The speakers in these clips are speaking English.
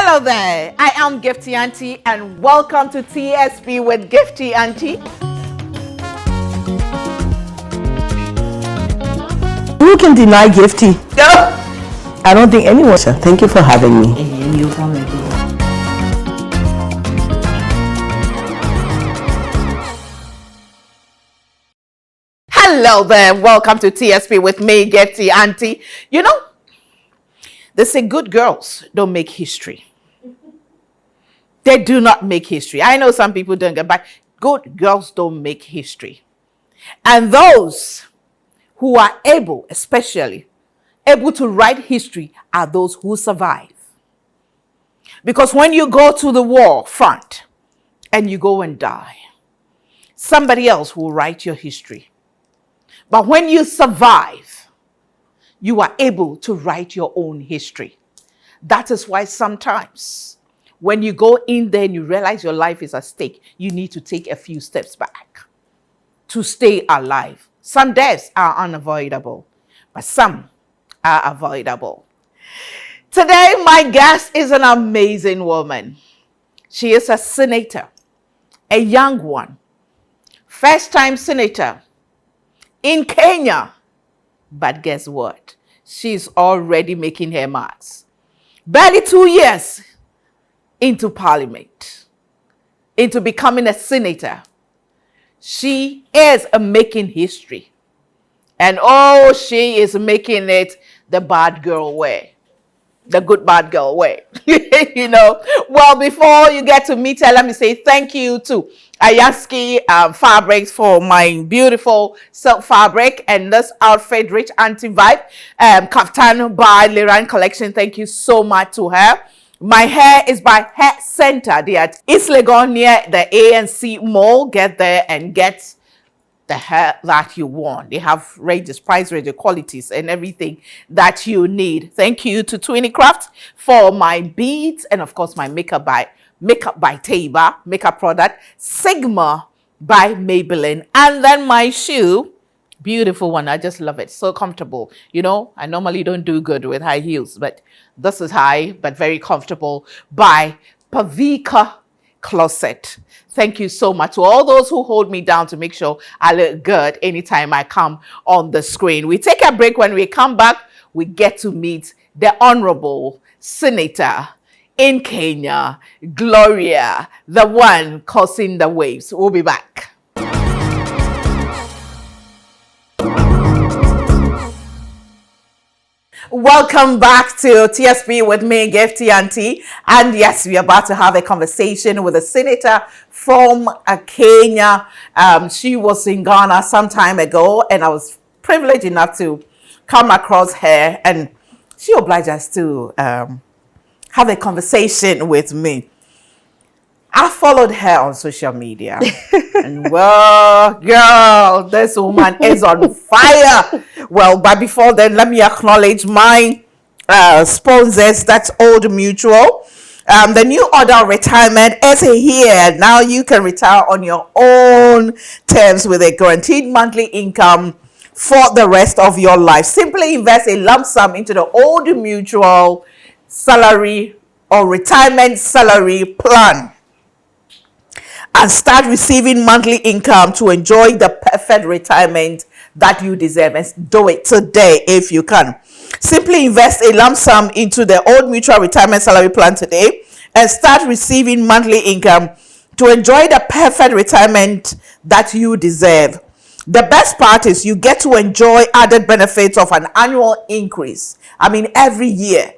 Hello there, I am Gifty Auntie and welcome to TSP with Gifty Auntie. Who can deny Gifty? No. I don't think anyone shall. Thank you for having me. Hello there, welcome to TSP with me, Gifty Auntie. You know, they say good girls don't make history. They do not make history. I know some people don't get back. Good girls don't make history. And those who are especially able to write history are those who survive. Because when you go to the war front and you go and die, somebody else will write your history. But when you survive, you are able to write your own history. That is why sometimes when you go in there and you realize your life is at stake, you need to take a few steps back to stay alive. Some deaths are unavoidable, but some are avoidable. Today, my guest is an amazing woman. She is a senator, a young one, first-time senator in Kenya. But guess what? She's already making her marks. Barely 2 years into parliament, into becoming a senator, she is making history. And oh, she is making it the bad girl way. The good bad girl way. You know. Well, before you get to meet her, let me say thank you to Ayaski Fabrics for my beautiful silk fabric and this outfit, rich anti-vibe. Kaftan by Liran Collection. Thank you so much to her. My hair is by Hair Center. They are at East Legon near the ANC Mall. Get there and get the hair that you want. They have ranges, price range, qualities, and everything that you need. Thank you to Twinny Craft for my beads and of course my makeup by Taba makeup product, Sigma by Maybelline, and then my shoe, beautiful one. I just love it, so comfortable. You know, I normally don't do good with high heels, but this is high but very comfortable, by Pavika Closet. Thank you so much to all those who hold me down to make sure I look good anytime I come on the screen. We take a break. When we come back, we get to meet the Honorable Senator in Kenya, Gloria, the one causing the waves. We'll be back. Welcome back to TSP with me, Gifty Auntie. And yes, we're about to have a conversation with a senator from Kenya. She was in Ghana some time ago, and I was privileged enough to come across her, and she obliged us to have a conversation with me. I followed her on social media. And well, girl, this woman is on fire. Well, but before then, let me acknowledge my sponsors. That's Old Mutual. The new order of retirement is here. Now you can retire on your own terms with a guaranteed monthly income for the rest of your life. Simply invest a lump sum into the Old Mutual salary or retirement salary plan and start receiving monthly income to enjoy the perfect retirement that you deserve. And do it today if you can. Simply invest a lump sum into the Old Mutual retirement salary plan today and start receiving monthly income to enjoy the perfect retirement that you deserve. The best part is you get to enjoy added benefits of an annual increase. I mean, every year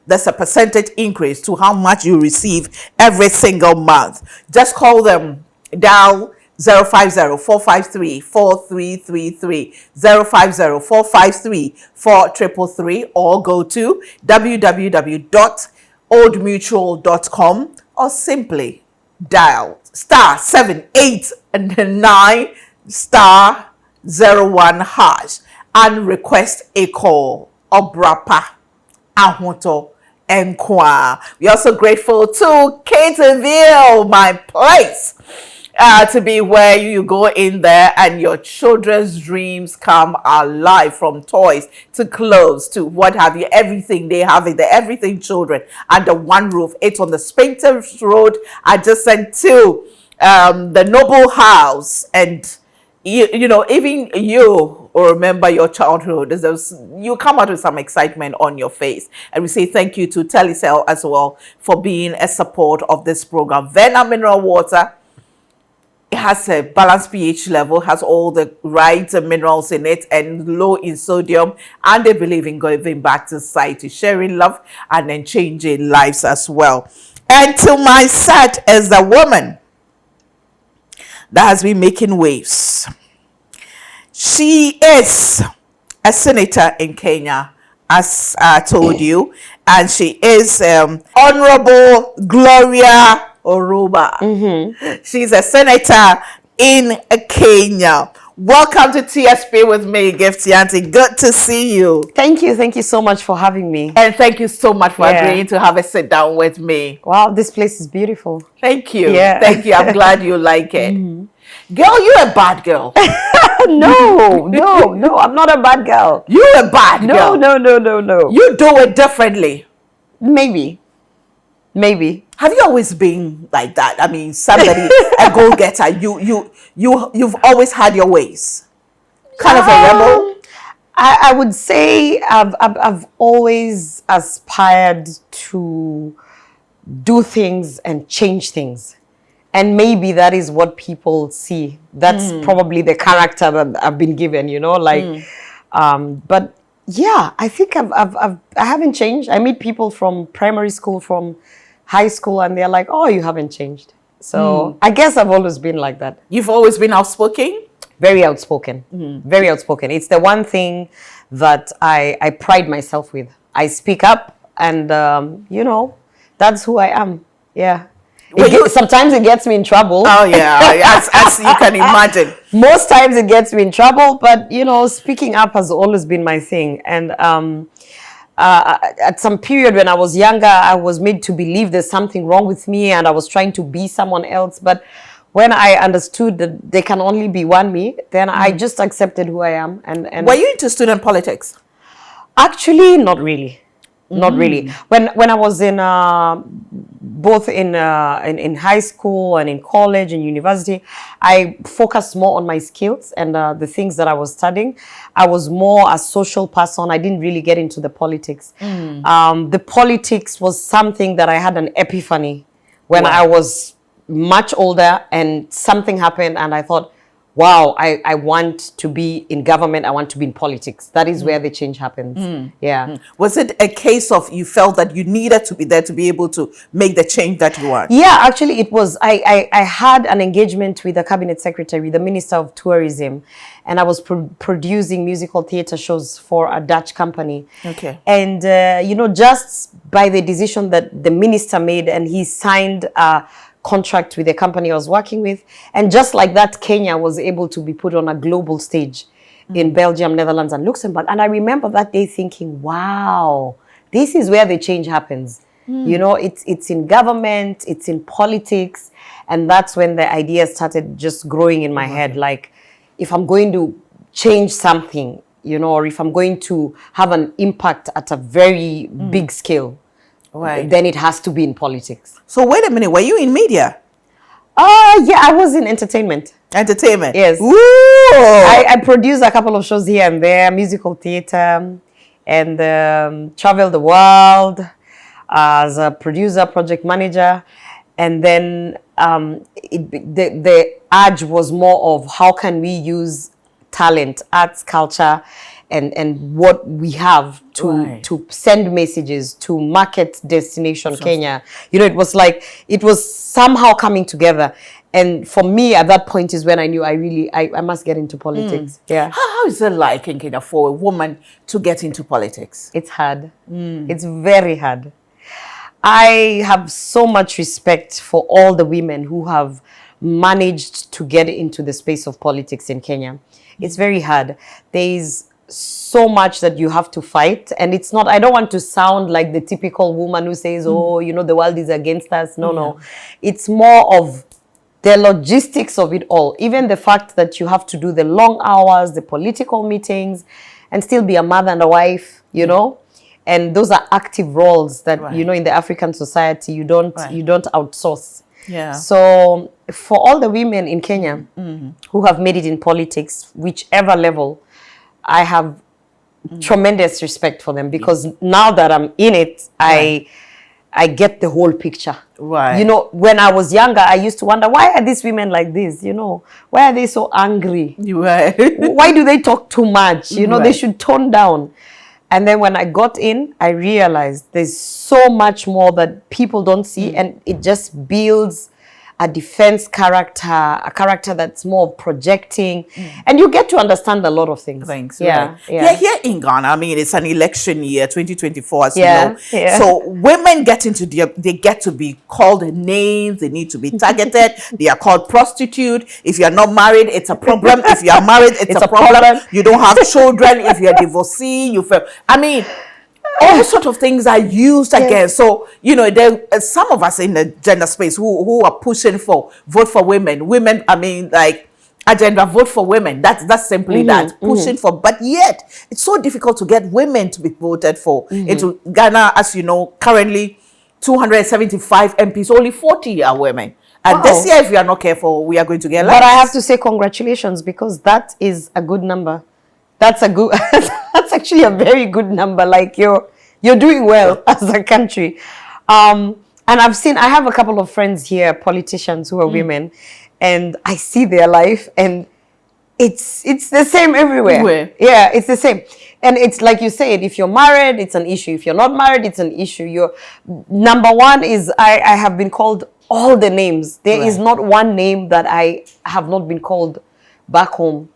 there's a percentage increase to how much you receive every single month. Just call them, dial 050-453-4333, 050-453-4333, or go to www.oldmutual.com or simply dial *789 *01# and request a call. Obrapa Ahonto Enkwa. We're also grateful to Caterville, my place. to be where you go in there and your children's dreams come alive, from toys to clothes to what have you, everything they have it, everything children under one roof. It's on the Spinter Road adjacent to the Noble House. And you know, even you remember your childhood. You come out with some excitement on your face. And we say thank you to Telecel as well for being a support of this program. Vena Mineral Water, it has a balanced pH level, has all the right minerals in it, and low in sodium. And they believe in giving back to society, sharing love, and then changing lives as well. And to my side is the woman that has been making waves. She is a senator in Kenya, as I told you, and she is Honorable Gloria Orwoba. She's a senator in Kenya. Welcome to TSP with me, Gifty Auntie. Good to see you. Thank you so much for having me. And thank you so much for agreeing to have a sit down with me. Wow, this place is beautiful. Thank you. Yeah. Thank you. I'm glad you like it. Girl, you're a bad girl. No, I'm not a bad girl. You're a bad girl. No. You do it differently. Maybe. Have you always been like that? I mean, somebody, a go-getter. You've always had your ways. Kind of a rebel. I would say I've always aspired to do things and change things. And maybe that is what people see. That's probably the character that I've been given, you know, like, but yeah, I think I haven't changed. I meet people from primary school, from high school, and they're like, oh, you haven't changed. So I guess I've always been like that. You've always been outspoken? Very outspoken. Very outspoken. It's the one thing that I pride myself with. I speak up, and, you know, that's who I am. Yeah. Sometimes it gets me in trouble. Oh, yeah, as you can imagine. Most times it gets me in trouble, but, you know, speaking up has always been my thing. And at some period when I was younger, I was made to believe there's something wrong with me, and I was trying to be someone else. But when I understood that there can only be one me, then I just accepted who I am. And were you into student politics? Actually, not really. Not really. When I was in both in high school and in college and university, I focused more on my skills and the things that I was studying. I was more a social person. I didn't really get into the politics. The politics was something that I had an epiphany when I was much older, and something happened, and I thought, wow, I want to be in government. I want to be in politics. That is where the change happens. Yeah. Was it a case of you felt that you needed to be there to be able to make the change that you want? Yeah, actually it was. I had an engagement with the cabinet secretary, the Minister of Tourism, and I was producing musical theater shows for a Dutch company. Okay. And, you know, just by the decision that the minister made, and he signed a contract with the company I was working with, and just like that, Kenya was able to be put on a global stage in Belgium, Netherlands, and Luxembourg. And I remember that day thinking, wow, this is where the change happens. You know, it's in government, it's in politics, and that's when the ideas started just growing in my head. Like, if I'm going to change something, you know, or if I'm going to have an impact at a very big scale, then it has to be in politics. So wait a minute, were you in media? Yeah, I was in entertainment. Entertainment? Yes. Ooh. I produced a couple of shows here and there, musical theater, and traveled the world as a producer, project manager. And then the urge was more of how can we use talent, arts, culture, and what we have to send messages, to market destination Kenya. You know, it was like, it was somehow coming together. And for me, at that point is when I knew I must get into politics. Yeah. How is it like in Kenya for a woman to get into politics? It's hard. It's very hard. I have so much respect for all the women who have managed to get into the space of politics in Kenya. It's very hard. There is so much that you have to fight, and it's not, I don't want to sound like the typical woman who says, oh, you know, the world is against us. No. It's more of the logistics of it all, even the fact that you have to do the long hours, the political meetings, and still be a mother and a wife, you know, and those are active roles that you know in the African society you don't outsource. Yeah. So for all the women in Kenya who have made it in politics, whichever level, I have tremendous respect for them, because now that I'm in it, I get the whole picture. Right. You know, when I was younger, I used to wonder, why are these women like this? You know, why are they so angry? Right. Why do they talk too much? You know, they should tone down. And then when I got in, I realized there's so much more that people don't see, and it just builds a defense character, a character that's more projecting, and you get to understand a lot of things. Yeah. Here in Ghana, I mean, it's an election year, 2024, as you know. Yeah. So women get into they get to be called names. They need to be targeted. They are called prostitute. If you are not married, it's a problem. If you are married, it's a problem. You don't have children. If you're divorcee, I mean, all sort of things are used against. So, you know, there are some of us in the gender space who are pushing for vote for women. Women, I mean, like, agenda vote for women. That's simply that, pushing for. But yet, it's so difficult to get women to be voted for. Into Ghana, as you know, currently 275 MPs, only 40 are women. And this year, if we are not careful, we are going to get less. But I have to say congratulations, because that is a good number. That's a good. That's actually a very good number. Like you're doing well as a country. And I have a couple of friends here, politicians who are women, and I see their life, and it's the same everywhere. Yeah, it's the same. And it's like you said, if you're married, it's an issue. If you're not married, it's an issue. Your number one is I have been called all the names. There is not one name that I have not been called back home.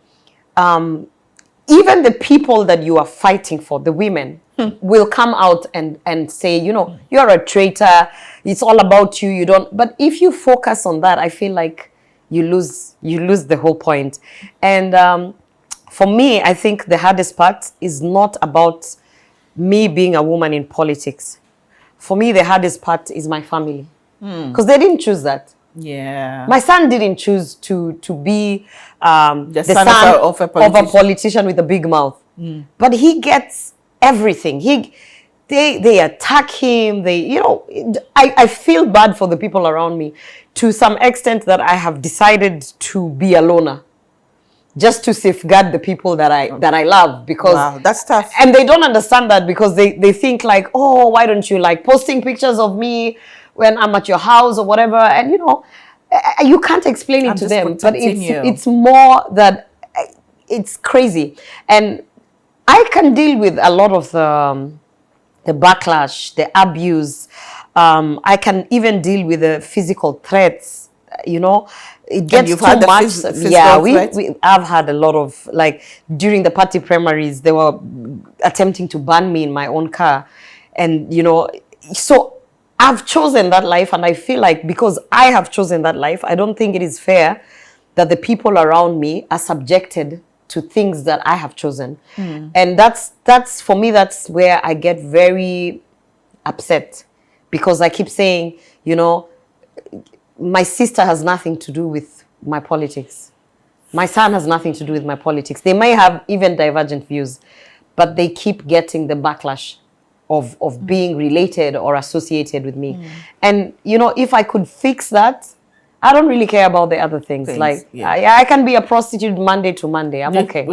Even the people that you are fighting for, the women, will come out and say, you know, you're a traitor. It's all about you. You don't. But if you focus on that, I feel like you lose the whole point. And for me, I think the hardest part is not about me being a woman in politics. For me, the hardest part is my family, because they didn't choose that. Yeah. My son didn't choose to be the son of a politician with a big mouth. But he gets everything. They attack him. I feel bad for the people around me, to some extent that I have decided to be a loner, just to safeguard the people that I love, because that's tough. And they don't understand that, because they think like, oh, why don't you like posting pictures of me when I'm at your house or whatever? And you know, you can't explain it to them, but it's more that it's crazy. And I can deal with a lot of the backlash, the abuse. I can even deal with the physical threats. You know, it gets too much. I've had a lot of, like, during the party primaries, they were attempting to ban me in my own car, and you know, so I've chosen that life, and I feel like because I have chosen that life, I don't think it is fair that the people around me are subjected to things that I have chosen. And that's for me, that's where I get very upset, because I keep saying, you know, my sister has nothing to do with my politics. My son has nothing to do with my politics. They may have even divergent views, but they keep getting the backlash of being related or associated with me. And, you know, if I could fix that, I don't really care about the other things. I can be a prostitute Monday to Monday. I'm okay.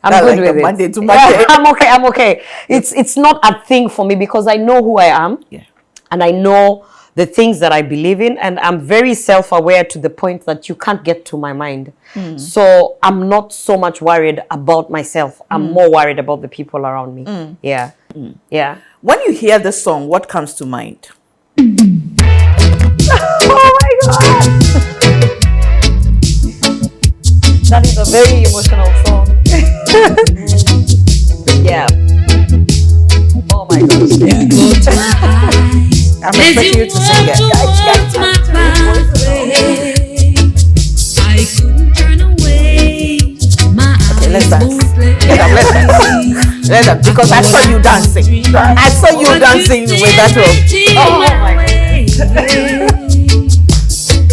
I'm good with it. Monday to Monday. Yeah, I'm okay. It's not a thing for me, because I know who I am. Yeah. And I know the things that I believe in, and I'm very self-aware to the point that you can't get to my mind. So I'm not so much worried about myself. I'm more worried about the people around me. Yeah. Yeah. When you hear this song, what comes to mind? Oh my God! That is a very emotional song. Yeah. Oh my gosh. Yeah. I'm expecting you to sing it. I couldn't turn away. Okay, let's dance. Let's dance. Because I saw you dancing. I saw you dancing with that one. Oh my God.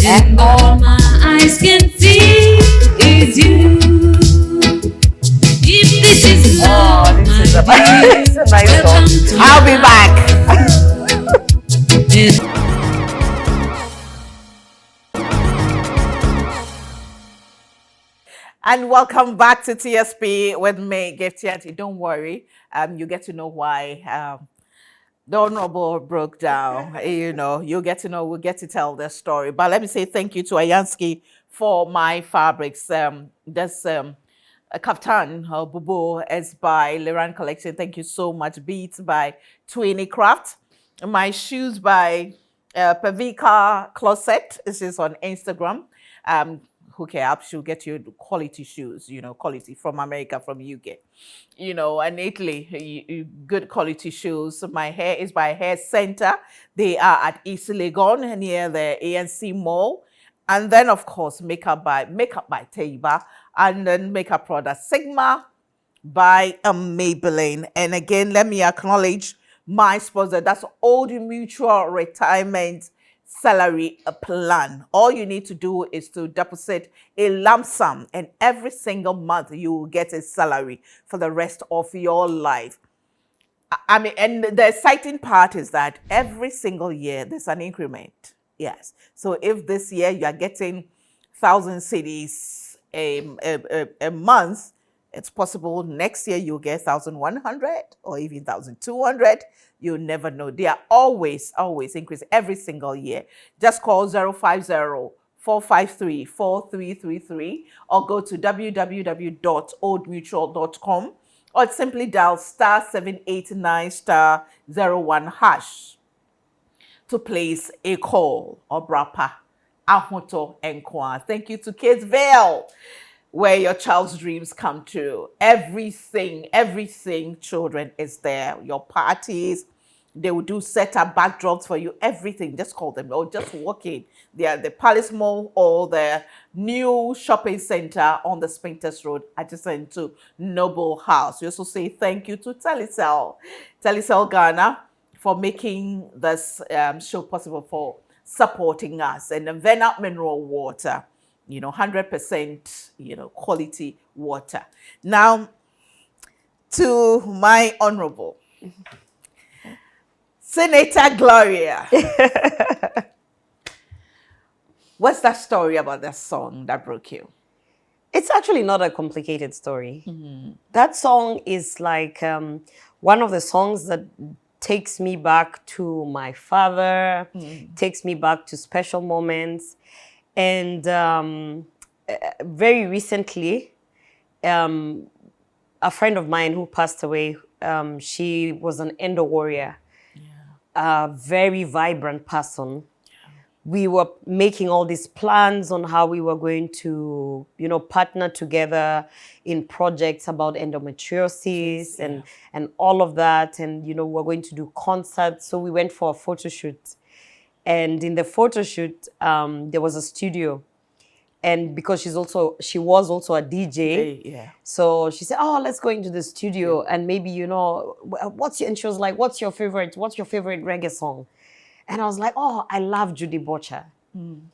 And all my eyes can see is you. If this is love, this is a my dear, it's a nice welcome song. to I'll be my back. And welcome back to TSP with me, Gifty. Don't worry, you get to know why the Honorable broke down. You'll get to know, we'll get to tell the story. But let me say thank you to Ayansky for my fabrics. This a kaftan bubu is by Liran Collection. Thank you so much. Beats by Twinny Craft. My shoes by Pavika Closet. This is on Instagram. Hook her up. She'll get you quality shoes. Quality from America, from UK. And Italy, good quality shoes. My hair is by Hair Center. They are at East Legon near the ANC Mall. And then, of course, makeup by Teiba. And then makeup product Sigma by Maybelline. And again, let me acknowledge my sponsor. That's Old Mutual Retirement Salary Plan. All you need to do is to deposit a lump sum, and every single month you will get a salary for the rest of your life. I mean, and the exciting part is that every single year there's an increment. Yes. So if this year you are getting 1,000 cedis a month, it's possible next year you'll get 1,100 or even 1,200. You never know. They are always increasing every single year. Just call 050-453-4333 or go to www.oldmutual.com or simply dial *789*01# to place a call or brapa ahoto enkwa. Thank you to Kidsville, where your child's dreams come true. Everything, children, is there. Your parties, they will do set-up backdrops for you. Everything, just call them or just walk in. They are the Palace Mall or the new shopping center on the Spintex Road, adjacent to Noble House. We also say thank you to Telecel Ghana for making this show possible, for supporting us, and the Venap Mineral Water. 100%, quality water. Now, to my honorable Senator Gloria. What's that story about that song that broke you? It's actually not a complicated story. That song is like one of the songs that takes me back to my father, takes me back to special moments. And very recently, a friend of mine who passed away, she was an endo warrior, a very vibrant person. We were making all these plans on how we were going to, partner together in projects about endometriosis and all of that. And, we're going to do concerts. So we went for a photo shoot. And in the photo shoot, there was a studio. And because she was also a DJ, so she said, "Oh, let's go into the studio and maybe and she was like, what's your favorite reggae song?" And I was like, "Oh, I love Judy Butcher."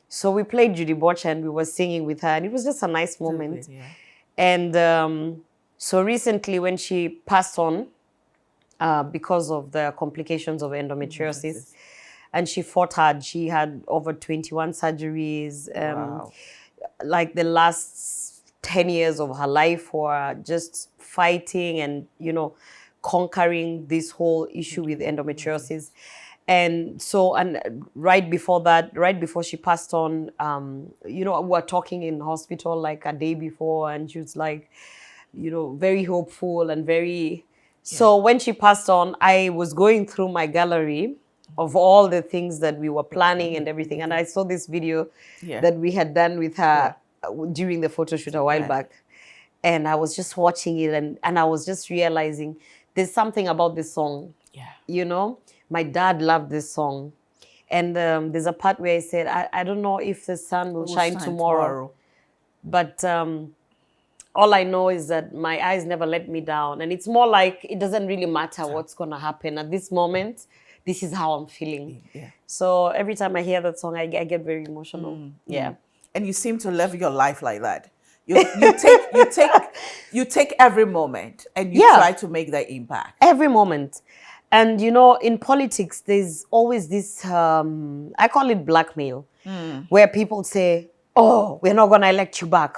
So we played Judy Butcher and we were singing with her, and it was just a nice moment. And so recently, when she passed on because of the complications of endometriosis. And she fought hard. She had over 21 surgeries. Wow. Like the last 10 years of her life were just fighting and, conquering this whole issue with endometriosis. And so, and right before she passed on, we were talking in hospital like a day before, and she was like, very hopeful and very... So when she passed on, I was going through my gallery of all the things that we were planning and everything. And I saw this video that we had done with her during the photo shoot a while back. And I was just watching it and I was just realizing there's something about this song. My dad loved this song. And there's a part where he said, I don't know if the sun will shine tomorrow. But all I know is that my eyes never let me down. And it's more like it doesn't really matter what's going to happen at this moment. This is how I'm feeling. So every time I hear that song, I get very emotional. and you seem to live your life like that. You take every moment and you try to make that impact. Every moment. And in politics, there's always this, I call it blackmail, where people say, oh, we're not going to elect you back.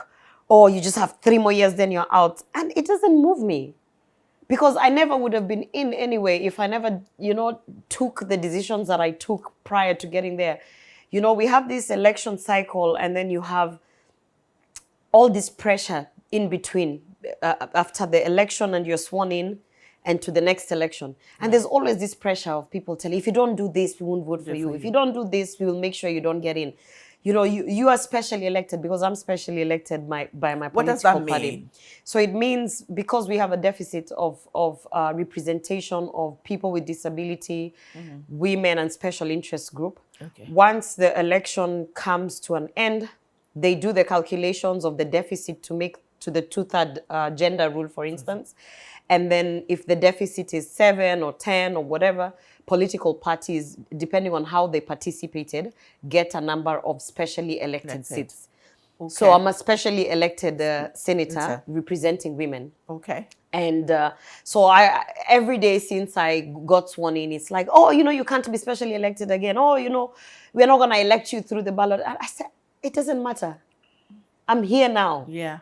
Or you just have 3 more years, then you're out. And it doesn't move me. Because I never would have been in anyway if I never, took the decisions that I took prior to getting there. We have this election cycle, and then you have all this pressure in between after the election and you're sworn in and to the next election. And there's always this pressure of people telling, if you don't do this, we won't vote for you. If you don't do this, we will make sure you don't get in. You are specially elected because I'm specially elected by my What does political that party. mean? So it means because we have a deficit of representation of people with disability, women and special interest group. Okay. Once the election comes to an end, they do the calculations of the deficit to make to the 2/3 gender rule, for instance. And then if the deficit is 7 or 10 or whatever, political parties, depending on how they participated, get a number of specially elected seats. Okay. So I'm a specially elected senator representing women. Okay. And so every day since I got sworn in, it's like, oh, you can't be specially elected again. Oh, we're not going to elect you through the ballot. And I said, it doesn't matter. I'm here now. Yeah.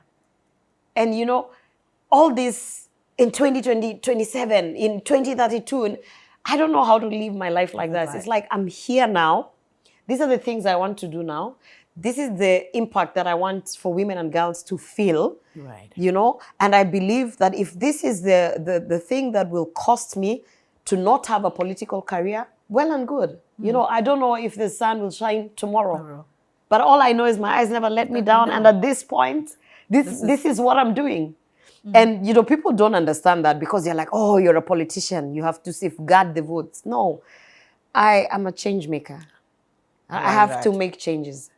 And, all this in 2020, 27, in 2032, and I don't know how to live my life like that. It's like, I'm here now. These are the things I want to do now. This is the impact that I want for women and girls to feel, right? And I believe that if this is the thing that will cost me to not have a political career, well and good. I don't know if the sun will shine tomorrow. But all I know is my eyes never let me down. And at this point, this is what I'm doing. And, people don't understand that because they're like, oh, you're a politician. You have to safeguard the votes. No, I am a change maker. I have to make changes.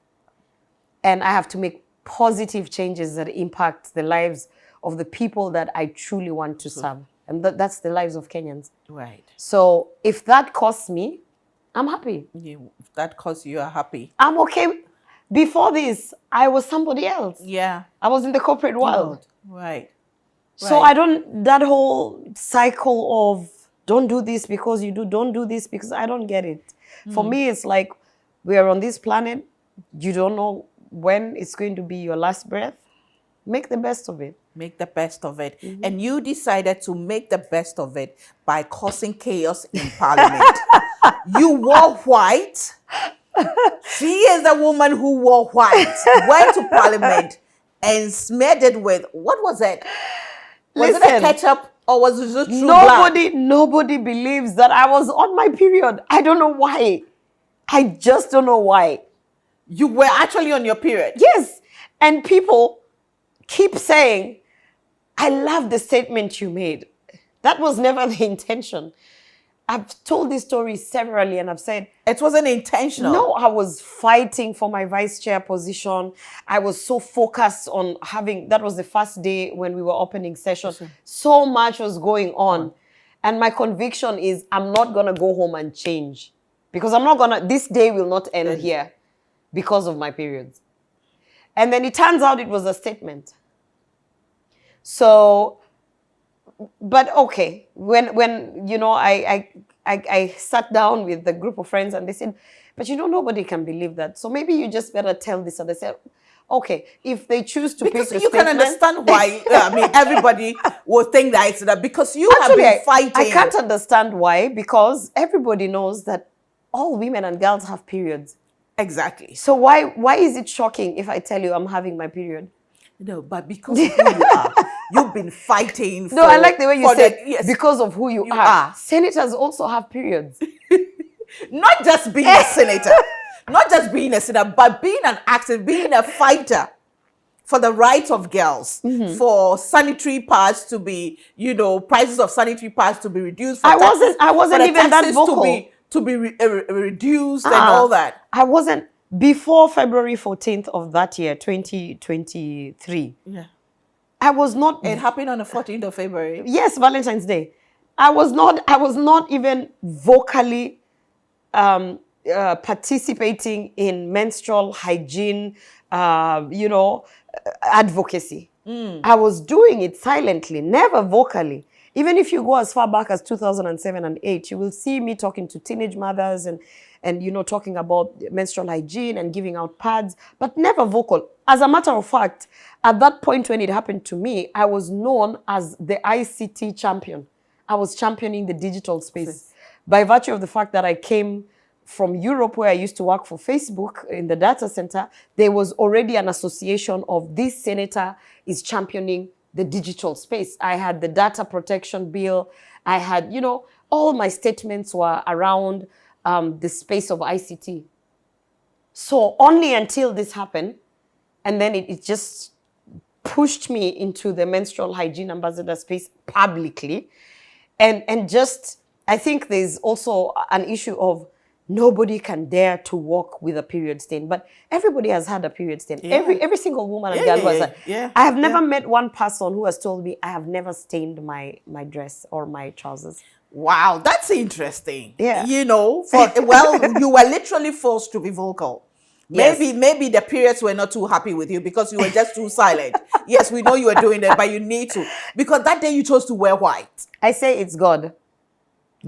And I have to make positive changes that impact the lives of the people that I truly want to serve. And that's the lives of Kenyans. Right. So if that costs me, I'm happy. If that costs you are happy. I'm okay. Before this, I was somebody else. Yeah. I was in the corporate world. Right. So that whole cycle of don't do this because you do, don't do this because I don't get it. For me, it's like we are on this planet. You don't know when it's going to be your last breath. Make the best of it. Make the best of it. And you decided to make the best of it by causing chaos in Parliament. You wore white. She is the woman who wore white, went to Parliament and smeared it with, what was it? Was it a ketchup or was it just true blood? Nobody believes that I was on my period. I don't know why. I just don't know why. You were actually on your period? Yes. And people keep saying, I love the statement you made. That was never the intention. I've told this story severally and I've said... It wasn't intentional. No, I was fighting for my vice chair position. I was so focused on having... That was the first day when we were opening session. So much was going on. And my conviction is I'm not going to go home and change. Because I'm not going to... This day will not end here because of my periods. And then it turns out it was a statement. So... But okay, when I sat down with the group of friends and they said, but nobody can believe that. So maybe you just better tell this. And they said, okay, if they choose to pick the statement. Because you can understand why, everybody will think that it's that because you have been fighting. I can't understand why, because everybody knows that all women and girls have periods. Exactly. So why is it shocking if I tell you I'm having my period? No, but because of who you are. You've been fighting for... No, I like the way you said, because of who you are. Senators also have periods. Not just being a senator. Not just being a senator, but being an activist, being a fighter for the rights of girls, for sanitary pads to be, prices of sanitary pads to be reduced. I wasn't even that vocal. To be reduced and all that. I wasn't... Before February 14th of that year, 2023. Yeah. I was not... It happened on the 14th of February. Yes, Valentine's Day. I was not even vocally participating in menstrual hygiene, advocacy. I was doing it silently, never vocally. Even if you go as far back as 2007 and 8, you will see me talking to teenage mothers and talking about menstrual hygiene and giving out pads, but never vocal. As a matter of fact, at that point when it happened to me, I was known as the ICT champion. I was championing the digital space by virtue of the fact that I came from Europe, where I used to work for Facebook in the data center. There was already an association of this senator is championing the digital space. I had the data protection bill. I had, all my statements were around the space of ICT. So only until this happened, and then it just pushed me into the menstrual hygiene ambassador space publicly. And just, I think there's also an issue of nobody can dare to walk with a period stain, but everybody has had a period stain. Yeah. Every single woman and girl has had. Yeah. I have never met one person who has told me I have never stained my dress or my trousers. Wow, that's interesting. Yeah. You were literally forced to be vocal. Yes. Maybe the periods were not too happy with you because you were just too silent. Yes, we know you were doing that, but you need to. Because that day you chose to wear white. I say it's God.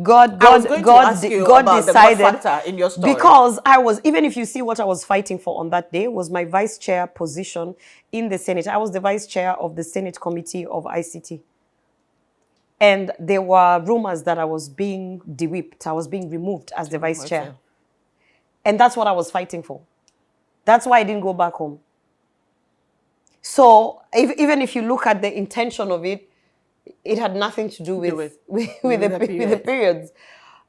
God I was going to ask you about decided the God factor in your story. Because even if you see what I was fighting for on that day was my vice chair position in the Senate. I was the vice chair of the Senate Committee of ICT. And there were rumors that I was being de-whipped. I was being removed as the vice chair. And that's what I was fighting for. That's why I didn't go back home. So even if you look at the intention of it, it had nothing to do with the periods.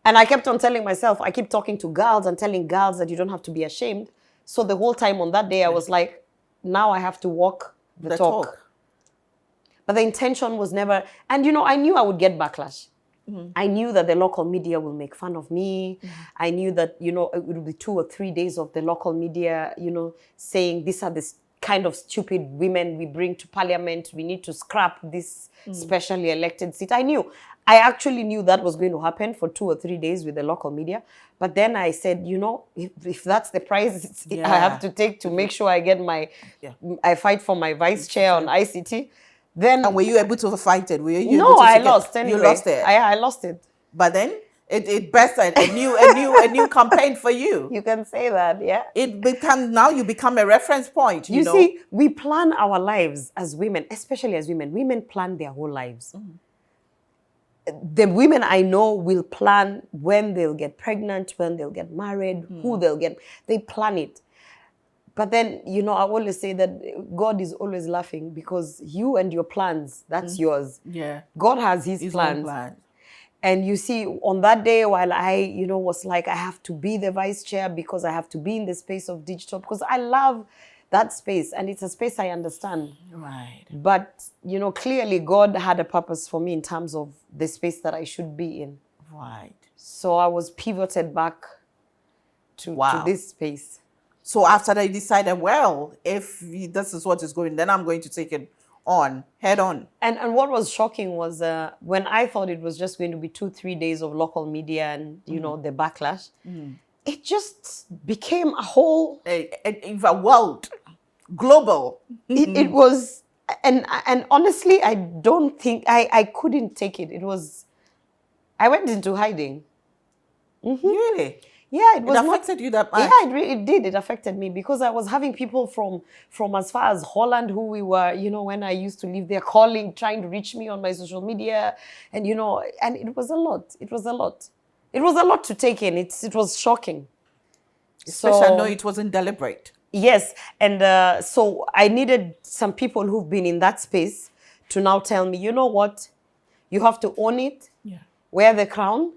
And I kept on telling myself, I keep talking to girls and telling girls that you don't have to be ashamed. So the whole time on that day, I was like, now I have to walk the talk. But the intention was never, and I knew I would get backlash. Mm-hmm. I knew that the local media will make fun of me. Mm-hmm. I knew that, it would be 2 or 3 days of the local media, saying these are the kind of stupid women we bring to parliament. We need to scrap this specially elected seat. I actually knew that was going to happen for 2 or 3 days with the local media. But then I said, if that's the price I have to take to make sure I get I fight for my vice chair on ICT. Then, and were you able to fight it? No, I lost. Anyway, you lost it. I lost it. But then it birthed a new campaign for you. You can say that, yeah. Now you become a reference point. You know? See, we plan our lives as women, especially as women. Women plan their whole lives. Mm-hmm. The women I know will plan when they'll get pregnant, when they'll get married, who they'll get. They plan it. But then, I always say that God is always laughing because you and your plans, that's yours. Yeah. God has his plans. And you see, on that day, while I, was like, I have to be the vice chair because I have to be in the space of digital because I love that space and it's a space I understand. Right. But, clearly God had a purpose for me in terms of the space that I should be in. Right. So I was pivoted back to this space. So after they decided, well, if this is what is going, then I'm going to take it on, head on. And what was shocking was when I thought it was just going to be 2-3 days of local media and, the backlash, it just became a whole... a world, global. It was, and honestly, I don't think, I couldn't take it. It was, I went into hiding. Mm-hmm. Really? Yeah, it affected you that much? Yeah, it did. It affected me because I was having people from as far as Holland who we were, when I used to live there, trying to reach me on my social media. And, and it was a lot. It was a lot. It was a lot to take in. It was shocking. Especially, I know it wasn't deliberate. Yes. And so I needed some people who've been in that space to now tell me, you know what? You have to own it, wear the crown,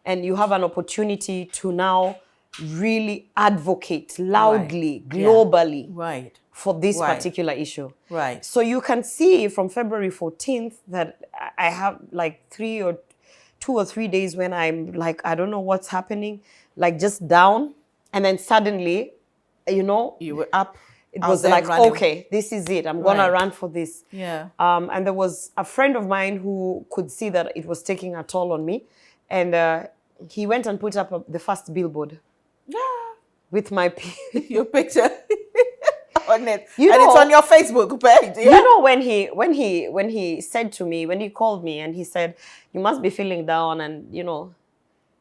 and you have an opportunity to now really advocate loudly, globally, for this particular issue. Right. So you can see from February 14th that I have like 2 or 3 days when I'm like, I don't know what's happening, like just down. And then suddenly, you were up. It was like, running. Okay, this is it. I'm going to run for this. Yeah. And there was a friend of mine who could see that it was taking a toll on me. And he went and put up the first billboard with my Your picture on it. You and know- it's on your Facebook page. Yeah? You know, when he said to me, when he called me and he said, you must be feeling down, and you know,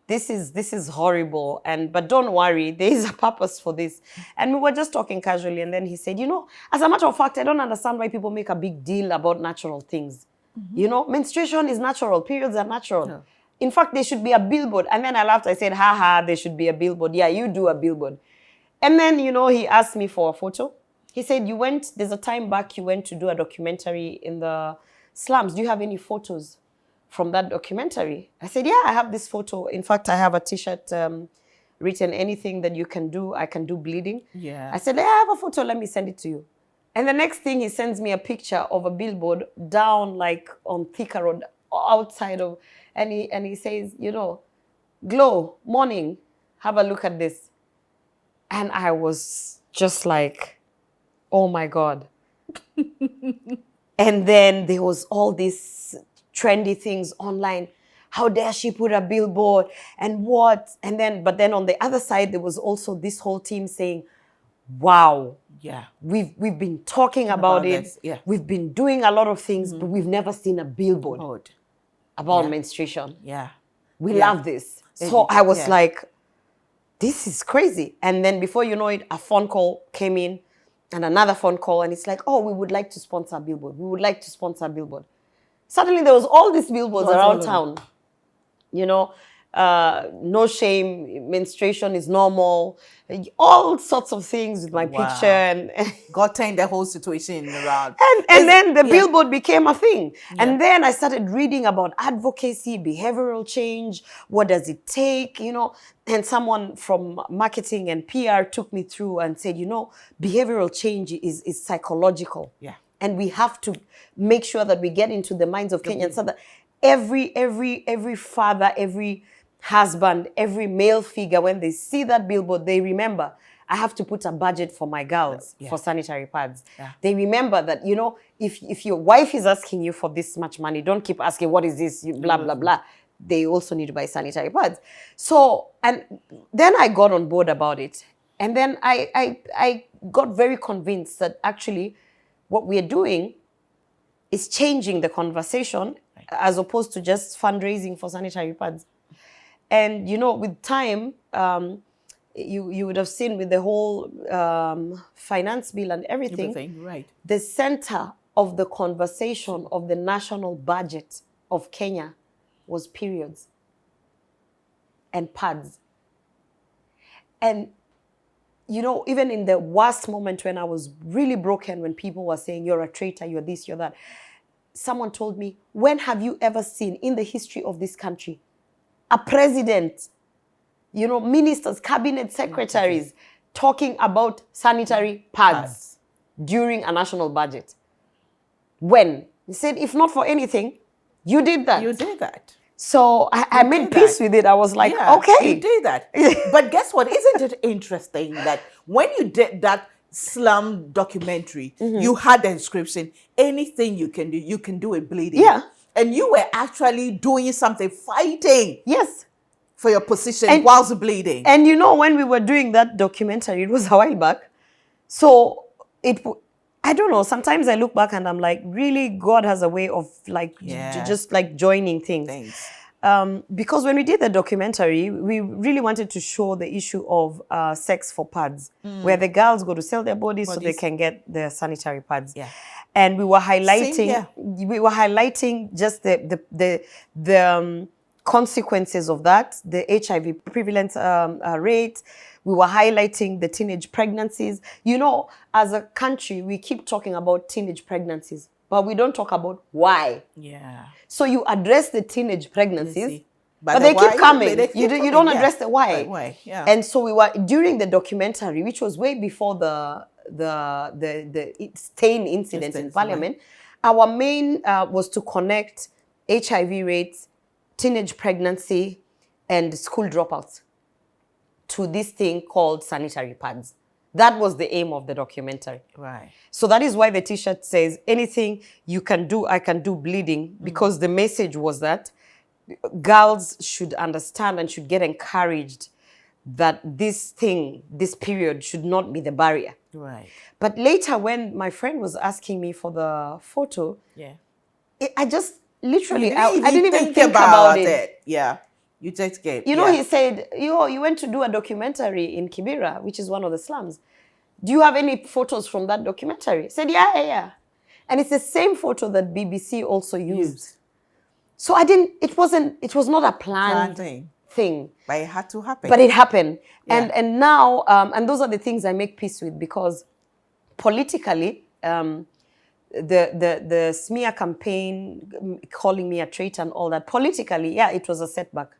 this is horrible, but don't worry, there is a purpose for this. And we were just talking casually, and then he said, you know, as a matter of fact, I don't understand why people make a big deal about natural things. You know, menstruation is natural, periods are natural. Yeah. In fact, there should be a billboard. And then I laughed, I said, haha, there should be a billboard. Yeah, you do a billboard. And then, you know, he asked me for a photo. He said, there's a time back you went to do a documentary in the slums. Do you have any photos from that documentary? I said, yeah, I have this photo. In fact, I have a t-shirt written, anything that you can do, I can do bleeding. Yeah. I said, yeah, I have a photo, let me send it to you. And the next thing, he sends me a picture of a billboard down like on Thika Road, outside of, and he says, you know, Glow, morning, have a look at this. And I was just like, oh my God. And then there was all these trendy things online. How dare she put a billboard and what? But then on the other side, there was also this whole team saying, wow, Yeah. we've been talking about it. this, yeah. We've been doing a lot of things, but we've never seen a billboard Lord. about Yeah. menstruation. Yeah. We Yeah. love this. So I was Yeah. like, this is crazy. And then before you know it, a phone call came in and another phone call. And it's like, oh, we would like to sponsor a billboard. We would like to sponsor a billboard. Suddenly there was all these billboards around town. You know, no shame, menstruation is normal. All sorts of things with my Wow. picture. And God turned the whole situation around. And then the yeah. billboard became a thing. And then I started reading about advocacy, behavioral change. What does it take? You know, and someone from marketing and PR took me through and said, you know, behavioral change is psychological. Yeah. And we have to make sure that we get into the minds of Kenyans so that every father, every husband, every male figure, when they see that billboard, they remember, I have to put a budget for my girls for sanitary pads. Yeah. They remember that, you know, if your wife is asking you for this much money, don't keep asking, what is this, blah, blah, blah. They also need to buy sanitary pads. So, and then I got on board about it. And then I got very convinced that actually what we are doing is changing the conversation as opposed to just fundraising for sanitary pads. And, you know, with time, you would have seen with the whole finance bill and everything, Right. the center of the conversation of the national budget of Kenya was periods and pads. And, you know, even in the worst moment when I was really broken, when people were saying, you're a traitor, you're this, you're that, someone told me, when have you ever seen in the history of this country a president, you know, ministers, cabinet secretaries talking about sanitary pads during a national budget? When? He said, if not for anything, you did that. You did that. So I made peace with it. I was like, Yeah, okay. you did that. But guess what? Isn't it interesting that when you did that slum documentary, you had the inscription, anything you can do it bleeding. Yeah. And you were actually doing something, fighting Yes. for your position whilst bleeding. And you know, when we were doing that documentary, it was a while back. So I don't know, sometimes I look back and I'm like, really, God has a way of like, just like joining things. Because when we did the documentary, we really wanted to show the issue of sex for pads, where the girls go to sell their bodies so they can get their sanitary pads. Yeah. And we were highlighting just the consequences of that, the HIV prevalence rate. We were highlighting the teenage pregnancies. You know, as a country, we keep talking about teenage pregnancies, but we don't talk about why. Yeah. So you address the teenage pregnancies, but the they keep why, coming. they keep You coming, don't address the why. Why? Yeah. And so we were, during the documentary, which was way before the stain incident in Parliament, our main was to connect HIV rates, teenage pregnancy, and school dropouts to this thing called sanitary pads. That was the aim of the documentary. Right. So that is why the t-shirt says, anything you can do, I can do bleeding, because the message was that girls should understand and should get encouraged that this period should not be the barrier. Right. But later, when my friend was asking me for the photo, Yeah. I just literally, You I didn't even think about it. Yeah. You just get. You know, he said, you went to do a documentary in Kibera, which is one of the slums. Do you have any photos from that documentary? I said, yeah. And it's the same photo that BBC also used. So it was not a planned thing. But it had to happen. But it happened. Yeah. And now, and those are the things I make peace with, because politically, the smear campaign, calling me a traitor and all that, politically, yeah, it was a setback.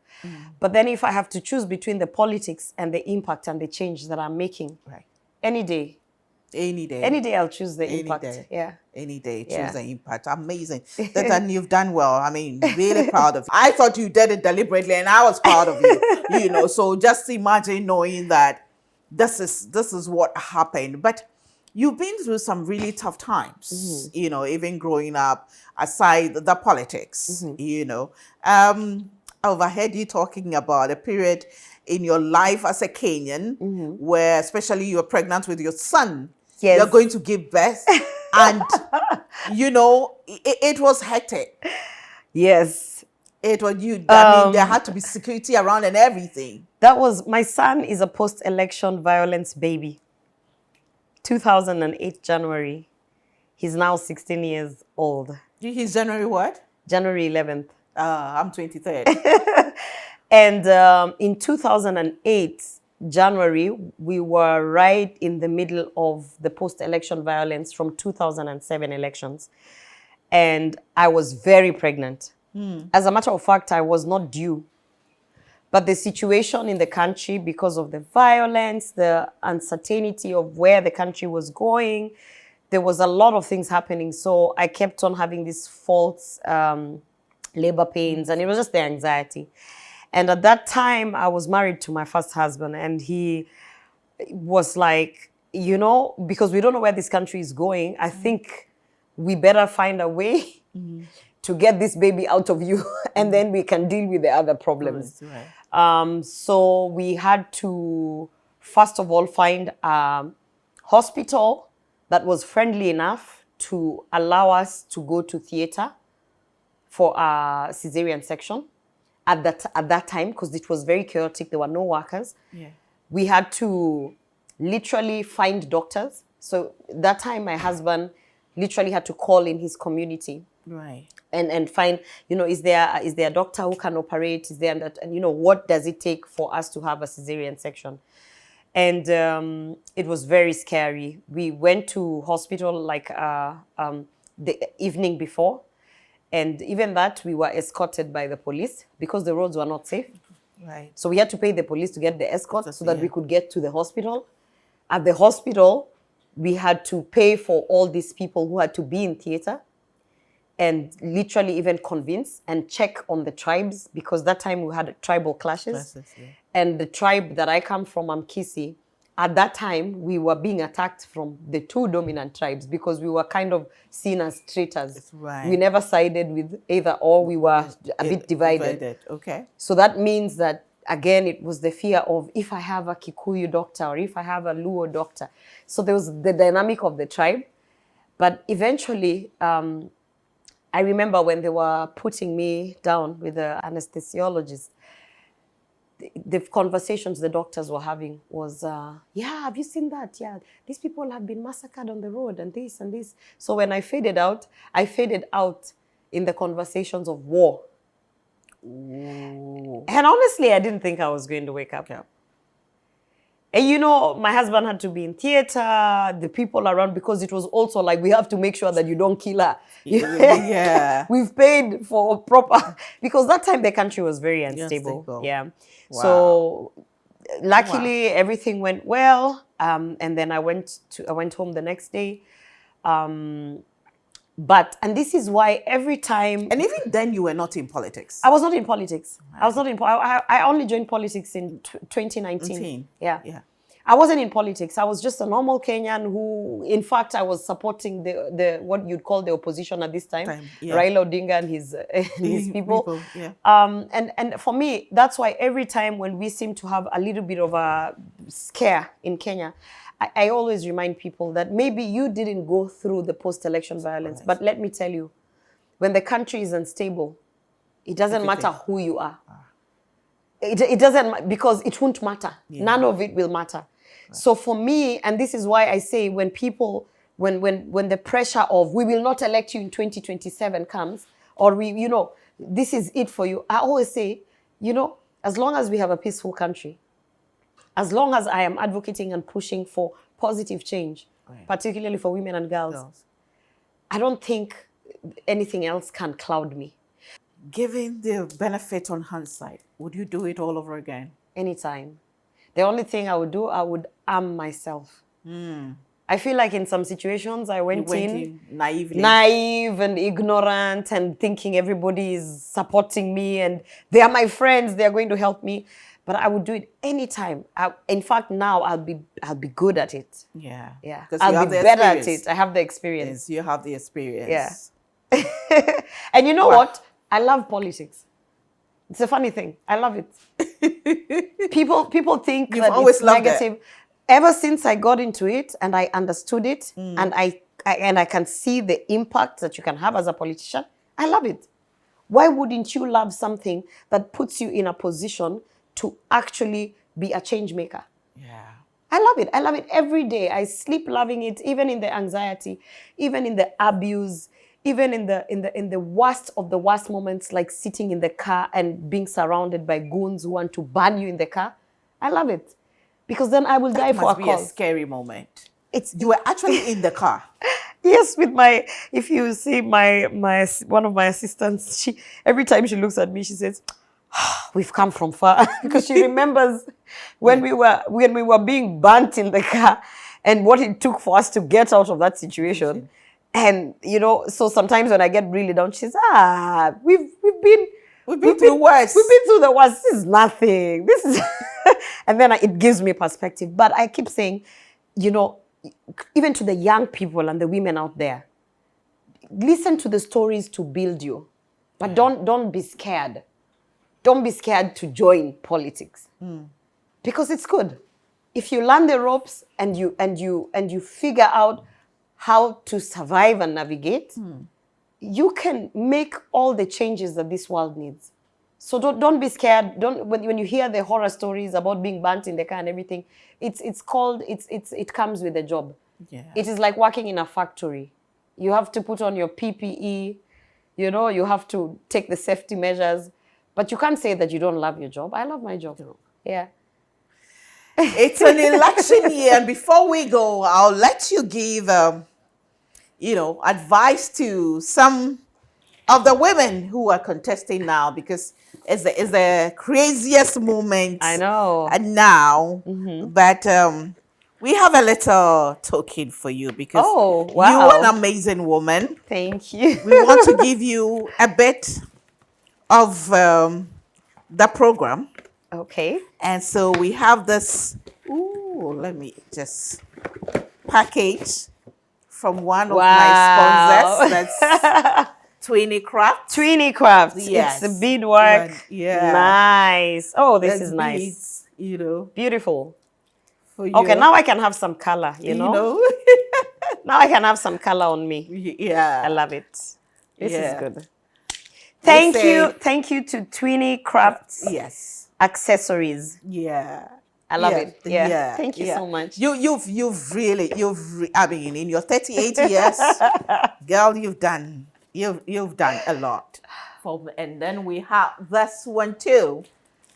But then if I have to choose between the politics and the impact and the change that I'm making, right, any day I'll choose the impact. Yeah. Any day, choose the impact. Amazing. And you've done well. I mean, really proud of you. I thought you did it deliberately, and I was proud of you. So just imagine knowing that this is what happened. But you've been through some really tough times, even growing up, aside the politics, I overheard you talking about a period in your life as a Kenyan where especially you were pregnant with your son. Yes. You're going to give birth. And, it was hectic. Yes. It was I mean, there had to be security around and everything. My son is a post-election violence baby. 2008 January. He's now 16 years old. He's January what? January 11th. I'm 23rd. And in 2008 January, we were right in the middle of the post-election violence from 2007 elections. And I was very pregnant. As a matter of fact, I was not due. But the situation in the country, because of the violence, the uncertainty of where the country was going, there was a lot of things happening. So I kept on having these false labor pains, and it was just the anxiety. And at that time, I was married to my first husband, and he was like, because we don't know where this country is going, I think we better find a way to get this baby out of you, and then we can deal with the other problems. Right. So we had to, first of all, find a hospital that was friendly enough to allow us to go to theater for a cesarean section at that time, because it was very chaotic. There were no workers. Yeah. We had to literally find doctors. So that time, my husband literally had to call in his community. Right. And find, is there a doctor who can operate? Is there that? And what does it take for us to have a cesarean section? And it was very scary. We went to hospital the evening before. And even that, we were escorted by the police because the roads were not safe. Right. So we had to pay the police to get the escort so that we could get to the hospital. At the hospital, we had to pay for all these people who had to be in theater and literally even convince and check on the tribes, because that time we had tribal clashes. And the tribe that I come from, Amkisi, at that time, we were being attacked from the two dominant tribes because we were kind of seen as traitors. Right. We never sided with either or. We were a bit divided. Okay. So that means that, again, it was the fear of if I have a Kikuyu doctor or if I have a Luo doctor. So there was the dynamic of the tribe. But eventually, I remember when they were putting me down with the anesthesiologist, the conversations the doctors were having was, have you seen that? Yeah, these people have been massacred on the road and this and this. So when I faded out in the conversations of war. Ooh. And honestly, I didn't think I was going to wake up. Yeah. And my husband had to be in theater, the people around, because it was also like, we have to make sure that you don't kill her. Yeah. We've paid for proper, because that time the country was very unstable. Yeah. Wow. So luckily everything went well. And then I went home the next day. And this is why every time... And even then you were not in politics. I was not in politics. Wow. I only joined politics in 2019. Yeah. I wasn't in politics. I was just a normal Kenyan who, in fact, I was supporting the what you'd call the opposition at this time, Raila Odinga and his people. Yeah. And for me, that's why every time when we seem to have a little bit of a scare in Kenya, I always remind people that maybe you didn't go through the post-election violence, but let me tell you, when the country is unstable, it doesn't matter who you are. It doesn't, because it won't matter. Yeah. None of it will matter. Right. So for me, and this is why I say when people, when the pressure of we will not elect you in 2027 comes, or this is it for you, I always say, as long as we have a peaceful country, as long as I am advocating and pushing for positive change, particularly for women and girls, I don't think anything else can cloud me. Given the benefit on hindsight, would you do it all over again? Anytime. The only thing I would do, I would arm myself. I feel like in some situations I went in naive and ignorant and thinking everybody is supporting me and they are my friends, they are going to help me. But I would do it anytime. In fact, now I'll be good at it. Yeah. Yeah. I'll be better at it. I have the experience. Yes, you have the experience. Yeah. And you know what? I love politics. It's a funny thing. I love it. People think that it's negative. It. Ever since I got into it and I understood it and I can see the impact that you can have as a politician, I love it. Why wouldn't you love something that puts you in a position to actually be a change maker? Yeah. I love it. I love it every day. I sleep loving it, even in the anxiety, even in the abuse, even in the worst of the worst moments, like sitting in the car and being surrounded by goons who want to burn you in the car. I love it. Because then I will die for a cause. That must be a scary moment. You were actually in the car. Yes, if you see my one of my assistants, every time she looks at me, she says, we've come from far. Because she remembers when we were being burnt in the car and what it took for us to get out of that situation. And so sometimes when I get really down, she says, we've been through the worst. We've been through the worst. This is nothing. This is and then it gives me perspective. But I keep saying, even to the young people and the women out there, listen to the stories to build you. But don't be scared. Don't be scared to join politics. Because it's good. If you learn the ropes and you figure out how to survive and navigate, you can make all the changes that this world needs. So don't be scared. When you hear the horror stories about being burnt in the car and everything, it comes with a job. Yeah. It is like working in a factory. You have to put on your PPE, you have to take the safety measures, but you can't say that you don't love your job. I love my job. Yeah. It's an election year, and before we go, I'll let you give advice to some of the women who are contesting now, because it's the craziest moment. I know. And now, but we have a little token for you because you're an amazing woman. Thank you. We want to give you a bit of the program. Okay. And so we have this. Let me just package from one of my sponsors. That's Tweeny Crafts. Tweeny Crafts. Yes. It's the beadwork. Yeah. Nice. Oh, this is nice. Beads, Beautiful. For you. Okay, now I can have some color, Now I can have some color on me. Yeah. I love it. This is good. Thank you to Tweeny Crafts. Yes. Accessories. Yeah. I love it. Yeah. Thank you so much. You've really, I mean, in your 38 years, girl, you've done a lot. And then we have this one too.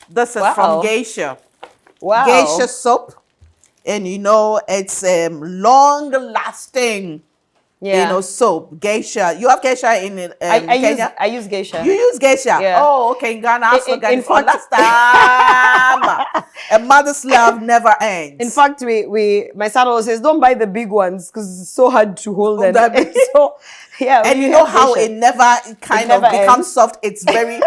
This is from Geisha. Wow. Geisha soap. And it's long lasting Yeah. You know, soap, geisha. You have geisha in Kenya? I use geisha. You use geisha? Yeah. Oh, okay. In Ghana, I In forgot. fact- Understand. A mother's love never ends. In fact, my son always says, don't buy the big ones because it's so hard to hold them. So, yeah. And we you know have how geisha. it never kind never of becomes ends. soft. It's very,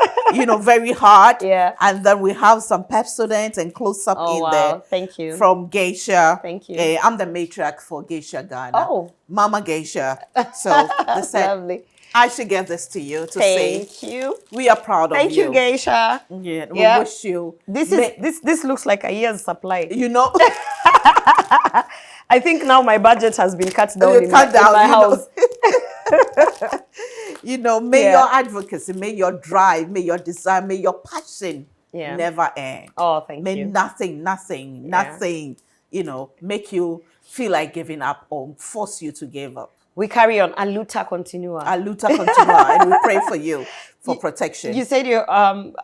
very hard. Yeah. And then we have some Pepsodent and close-up Oh, in wow. there. Thank you. From Geisha. Thank you. I'm the matriarch for Geisha Ghana. Oh. Mama Geisha. So they said, Lovely. I should give this to you to say Thank you. we are proud of you. Thank you, geisha. Yeah, we Yeah. wish you. This looks like a year's supply. You know. I think now my budget has been cut down in Cut down, my you know. house. You know, may Yeah. your advocacy, may your drive, may your desire, may your passion Yeah. never end. Oh, thank May you. nothing, make you feel like giving up or force you to give up. We carry on. Aluta continua. Aluta continua, and we pray for you for protection. You said your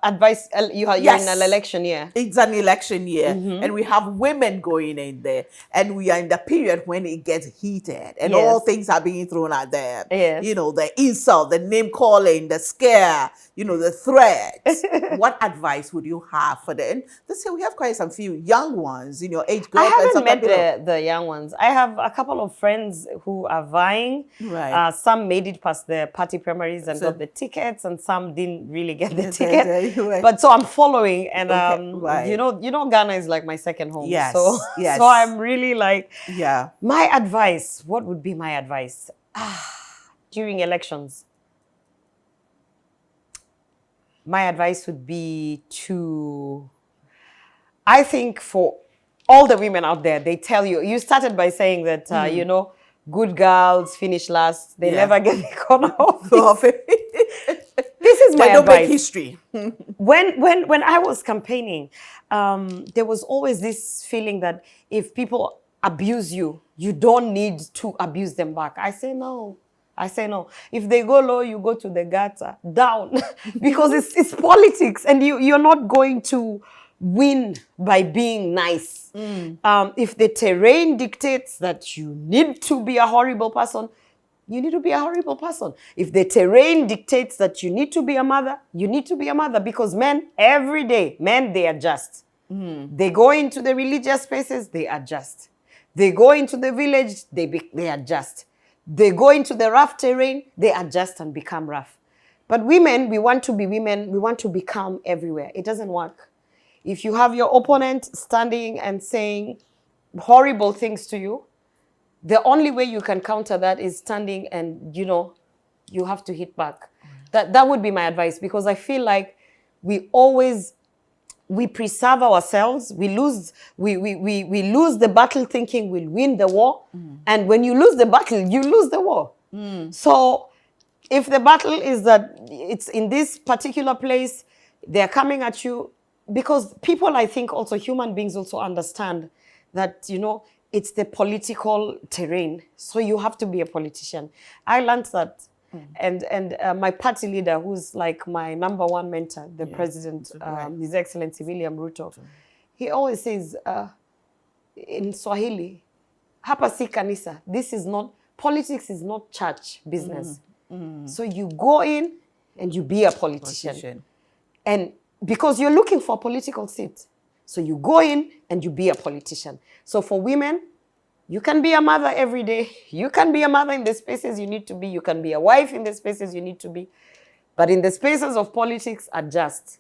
advice. You're in an election year. It's an election year, and we have women going in there, and we are in the period when it gets heated, and all Yes. things are being thrown at them. Yes. You know, the insult, the name calling, the scare, the threats. What advice would you have for them? And this year we have quite some few young ones in your age group. I and haven't some met people- the young ones. I have a couple of friends who are vying. Right. Some made it past the party primaries and So- got the tickets, and some didn't really get the Yes, ticket. right. But so I'm following, and Okay, right. you know, Ghana is like my second home. Yes, So yes. so I'm really like, Yeah. my advice. What would be my advice during elections? My advice would be to, I think for all the women out there, they tell you, you started by saying that, good girls finish last. They Yeah. never get the corner of Go off it. This is my They don't make advice. history. When I was campaigning, there was always this feeling that if people abuse you, you don't need to abuse them back. I say no. If they go low, you go to the gutter, down, because it's politics, and you're not going to win by being nice. If the terrain dictates that you need to be a horrible person, you need to be a horrible person. If the terrain dictates that you need to be a mother, you need to be a mother, because men, every day, they adjust. They go into the religious spaces, they adjust. They go into the village, they adjust. They go into the rough terrain, they adjust and become rough. But women, we want to be women, we want to become everywhere. It doesn't work. If you have your opponent standing and saying horrible things to you, the only way you can counter that is standing and, you have to hit back. That would be my advice, because I feel like we preserve ourselves. We lose the battle thinking we'll win the war. And when you lose the battle, you lose the war. So if the battle is that it's in this particular place, they're coming at you, because people, I think also human beings also understand that, it's the political terrain. So you have to be a politician. I learned that. And my party leader, who's like my number one mentor, the president, His Excellency William Ruto, he always says in Swahili, hapa si kanisa. Politics is not church business. So you go in and you be a politician. And because you're looking for a political seat. So you go in and you be a politician. So for women, you can be a mother every day. You can be a mother in the spaces you need to be. You can be a wife in the spaces you need to be. But in the spaces of politics, adjust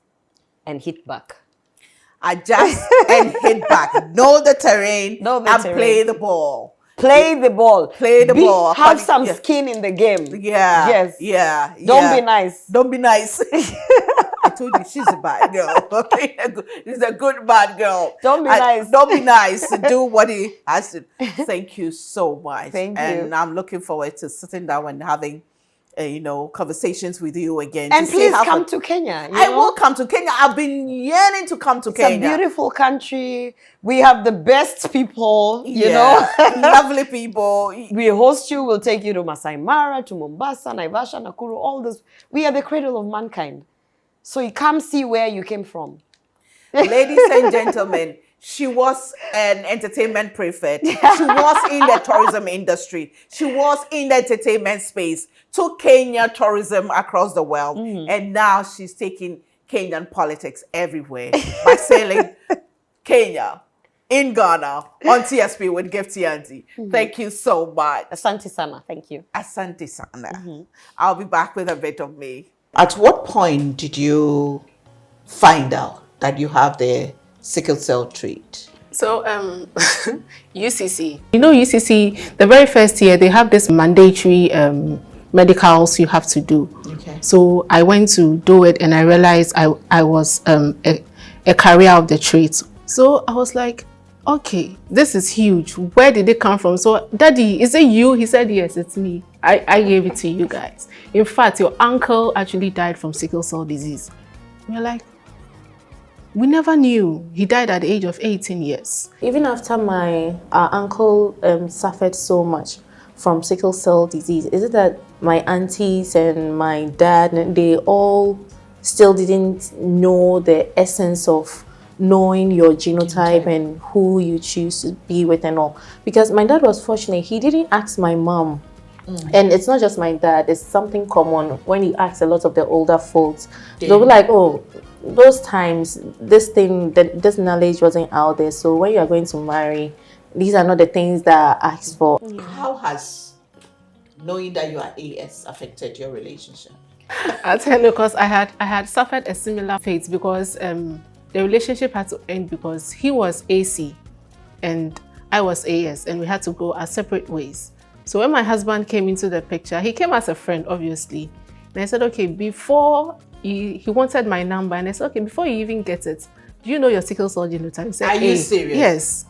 and hit back. Adjust and hit back. Know the terrain and play the ball. Play the ball. Play the ball. Have some skin in the game. Yeah. Yes. Yeah. Don't be nice. Don't be nice. I told you she's a bad girl. She's a good bad girl. Don't be nice. Don't be nice. Do what he has to. Thank you so much. Thank you. And I'm looking forward to sitting down and having, conversations with you again. And to see please how come to Kenya. I will come to Kenya. I've been yearning to come to Kenya. It's a beautiful country. We have the best people, Lovely people. We host you. We'll take you to Masai Mara, to Mombasa, Naivasha, Nakuru, all this. We are the cradle of mankind. So you come see where you came from. Ladies and gentlemen, She was an entertainment prefect. She was in the tourism industry. She was in the entertainment space. Took Kenya tourism across the world. And now she's taking Kenyan politics everywhere by selling Kenya in Ghana on TSP with Gifty Auntie. Thank you so much. Asante sana. Thank you. Asante sana. I'll be back with a bit of me. At what point did you find out that you have the sickle cell trait? So, UCC. You know, UCC, the very first year, they have this mandatory medicals you have to do. Okay. So I went to do it and I realized I was a carrier of the trait. So I was like, okay, this is huge. Where did it come from? So, Daddy, is it you? He said, yes, it's me. I gave it to you guys. In fact, your uncle actually died from sickle cell disease. We're like, we never knew. He died at the age of 18 years. Even after my uncle suffered so much from sickle cell disease, is it that my aunties and my dad, they all still didn't know the essence of knowing your genotype and who you choose to be with and all? Because my dad was fortunate. He didn't ask my mom. And it's not just my dad. It's something common. When you ask a lot of the older folks, they'll be like, oh, those times, this knowledge wasn't out there. So when you are going to marry, these are not the things that are asked for. How has knowing that you are AS affected your relationship? I'll tell you, because I had suffered a similar fate, because the relationship had to end because he was AC and I was AS, and we had to go our separate ways. So when my husband came into the picture, he came as a friend, obviously. And I said, okay, before he wanted my number, and I said, okay, before you even get it, do you know your sickle cell genotype? He said, are you serious? Yes.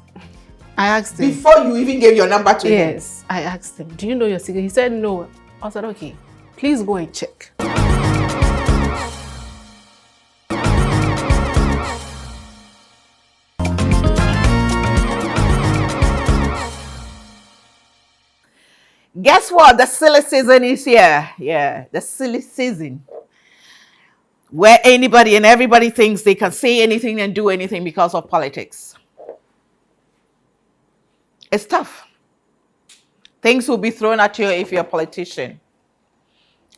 I asked him. Before you even gave your number to him? Yes, I asked him, do you know your sickle? He said, no. I said, okay, please go and check. Guess what? The silly season is here. Yeah, the silly season. Where anybody and everybody thinks they can say anything and do anything because of politics. It's tough. Things will be thrown at you if you're a politician.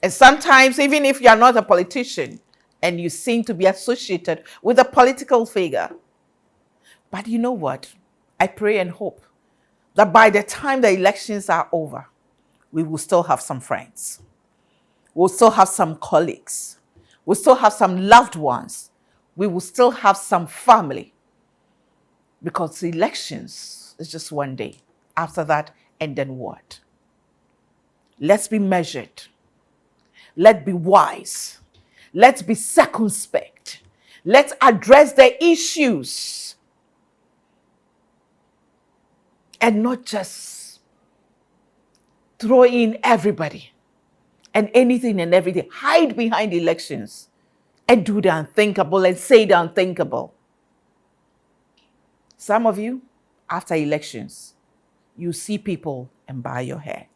And sometimes, even if you're not a politician and you seem to be associated with a political figure. But you know what? I pray and hope that by the time the elections are over, we will still have some friends. We'll still have some colleagues. We'll still have some loved ones. We will still have some family. Because the elections is just one day. After that, and then what? Let's be measured. Let's be wise. Let's be circumspect. Let's address the issues. And not just throw in everybody and anything and everything. Hide behind elections and do the unthinkable and say the unthinkable. Some of you, after elections, you see people and buy your hair.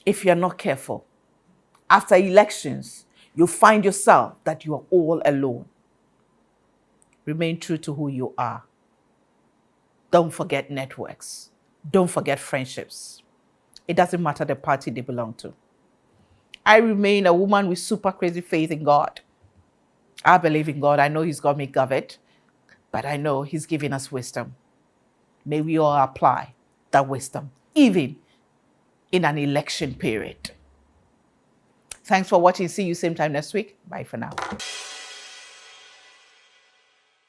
If you're not careful, after elections, you find yourself that you are all alone. Remain true to who you are. Don't forget networks. Don't forget friendships. It doesn't matter the party they belong to. I remain a woman with super crazy faith in God. I believe in God. I know He's got me covered, but I know He's giving us wisdom. May we all apply that wisdom, even in an election period. Thanks for watching. See you same time next week. Bye for now.